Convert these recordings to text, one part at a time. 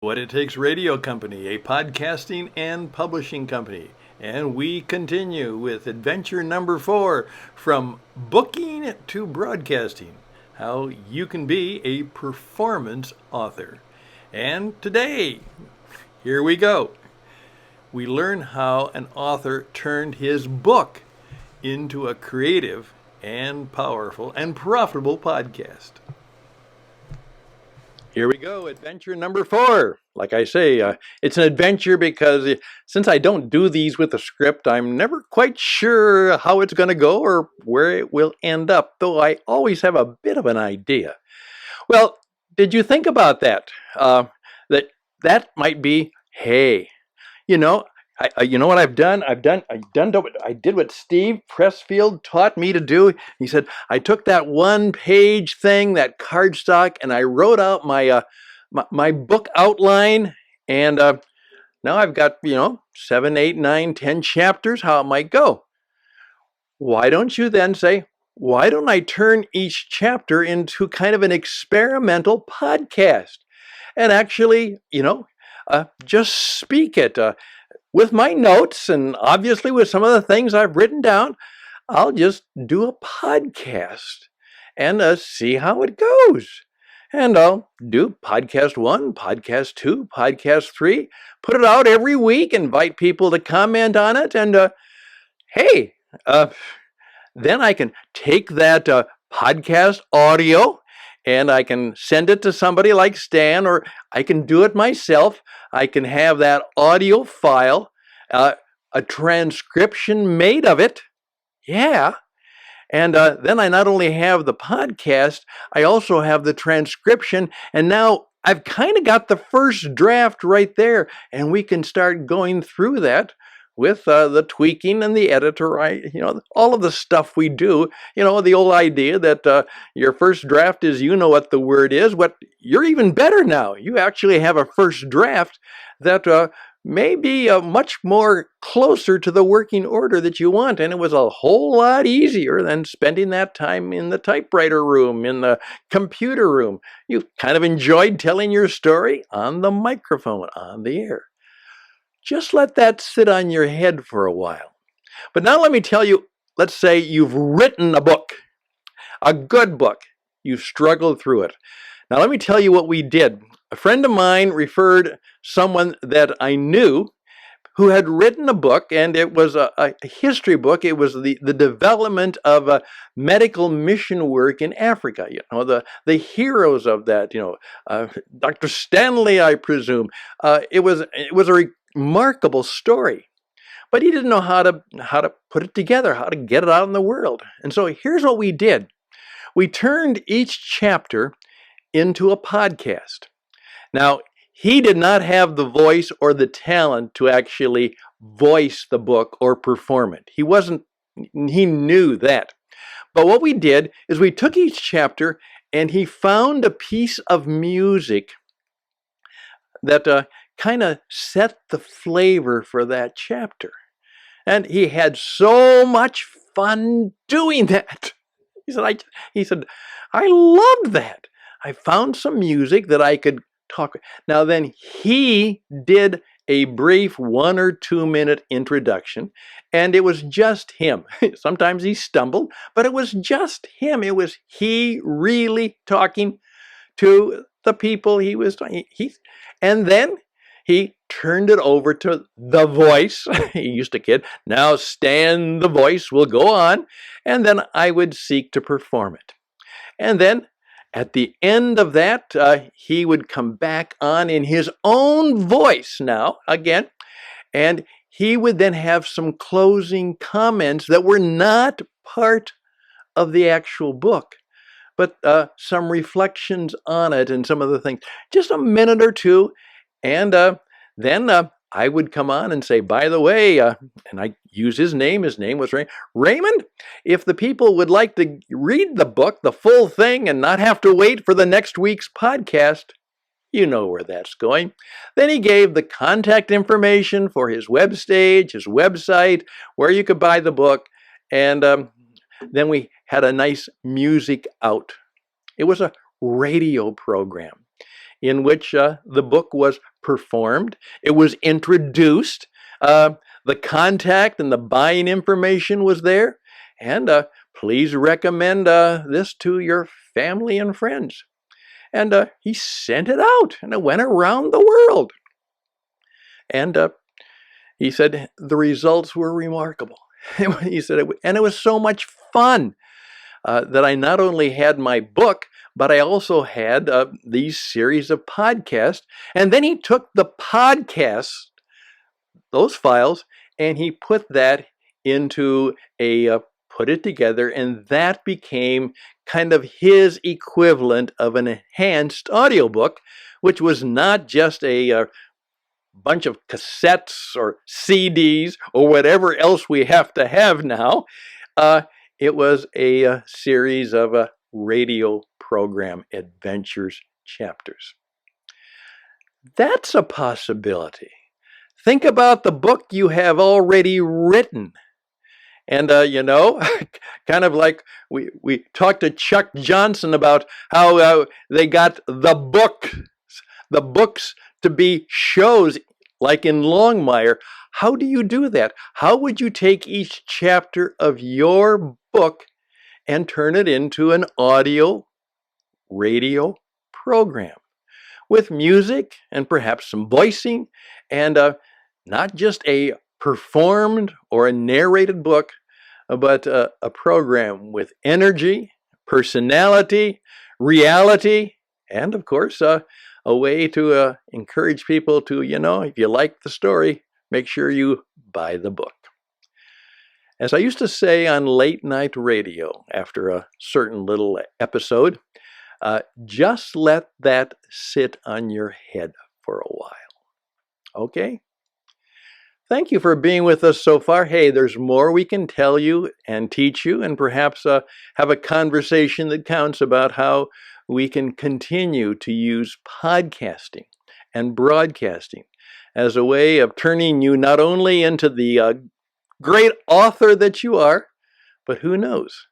What It Takes Radio Company, a podcasting and publishing company. And we continue with adventure number 4, from booking to broadcasting, how you can be a performance author. And today, here we go. We learn how an author turned his book into a creative and powerful and profitable podcast. Here we go, adventure number 4. Like I say, it's an adventure because since I don't do these with a script, I'm never quite sure how it's going to go or where it will end up, though I always have a bit of an idea. Well, did you think about that? That might be, hey, you know what I've done? I did what Steve Pressfield taught me to do. He said, I took that one-page thing, that cardstock, and I wrote out my book outline, and now I've got, 7, 8, 9, 10 chapters, how it might go. Why don't you then say, why don't I turn each chapter into kind of an experimental podcast and actually, just speak it with my notes, and obviously with some of the things I've written down. I'll just do a podcast and see how it goes. And I'll do podcast 1, podcast 2, podcast 3, put it out every week, invite people to comment on it, and then I can take that podcast audio and I can send it to somebody like Stan, or I can do it myself. I can have that audio file, a transcription made of it. Yeah. And then I not only have the podcast, I also have the transcription. And now I've kind of got the first draft right there. And we can start going through that with the tweaking and the editor, all of the stuff we do, the old idea that your first draft is, what the word is. What you're even better now. You actually have a first draft that may be much more closer to the working order that you want. And it was a whole lot easier than spending that time in the typewriter room, in the computer room. You kind of enjoyed telling your story on the microphone, on the air. Just let that sit on your head for a while. But now let me tell you, let's say you've written a book, a good book. You've struggled through it. Now let me tell you what we did. A friend of mine referred someone that I knew who had written a book, and it was a history book. It was the development of medical mission work in Africa. The heroes of that. Dr. Stanley, I presume. It was a remarkable story, but he didn't know how to put it together, how to get it out in the world. And so here's what we did. We turned each chapter into a podcast. Now, he did not have the voice or the talent to actually voice the book or perform it. He knew that. But what we did is we took each chapter and he found a piece of music that kind of set the flavor for that chapter. And he had so much fun doing that. He said, I loved that. I found some music that I could talk. Now then, he did a brief 1 or 2 minute introduction, and it was just him. Sometimes he stumbled, but it was just him. It was he really talking to the people he was talking. And then he turned it over to the voice. He used to kid. Now Stan, the voice, will go on, and then I would seek to perform it. And then at the end of that, he would come back on in his own voice now, again, and he would then have some closing comments that were not part of the actual book, but some reflections on it and some of the things. Just a minute or two, and then I would come on and say, by the way, and I use his name was Raymond. If the people would like to read the book, the full thing, and not have to wait for the next week's podcast, you know where that's going. Then he gave the contact information for his webstage, his website, where you could buy the book, and then we had a nice music out. It was a radio program in which the book was performed. It was introduced. The contact and the buying information was there. And please recommend this to your family and friends. And he sent it out, and it went around the world. And he said the results were remarkable. He said, and it was so much fun that I not only had my book, but I also had these series of podcasts. And then he took the podcasts, those files, and he put that into put it together, and that became kind of his equivalent of an enhanced audiobook, which was not just a bunch of cassettes or CDs or whatever else we have to have now. It was a series of radio program adventures chapters. That's a possibility. Think about the book you have already written. And, kind of like we talked to Chuck Johnson about how they got the books to be shows like in Longmire. How do you do that? How would you take each chapter of your book and turn it into an audio radio program with music and perhaps some voicing, and not just a performed or a narrated book, but a program with energy, personality, reality, and of course, a way to encourage people to, if you like the story, make sure you buy the book. As I used to say on late night radio after a certain little episode, just let that sit on your head for a while. Okay? Thank you for being with us so far. Hey, there's more we can tell you and teach you, and perhaps have a conversation that counts about how we can continue to use podcasting and broadcasting as a way of turning you not only into the great author that you are, but who knows,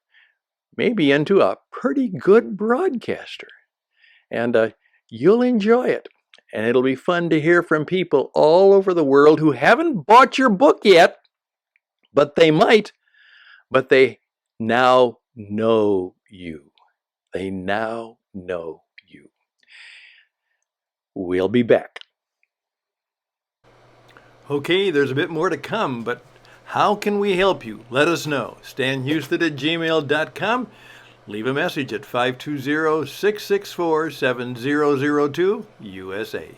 maybe into a pretty good broadcaster. And you'll enjoy it. And it'll be fun to hear from people all over the world who haven't bought your book yet, but they might, but they now know you. They now know you. We'll be back. Okay, there's a bit more to come, but how can we help you? Let us know. StanHouston@gmail.com. Leave a message at 520-664-7002 USA.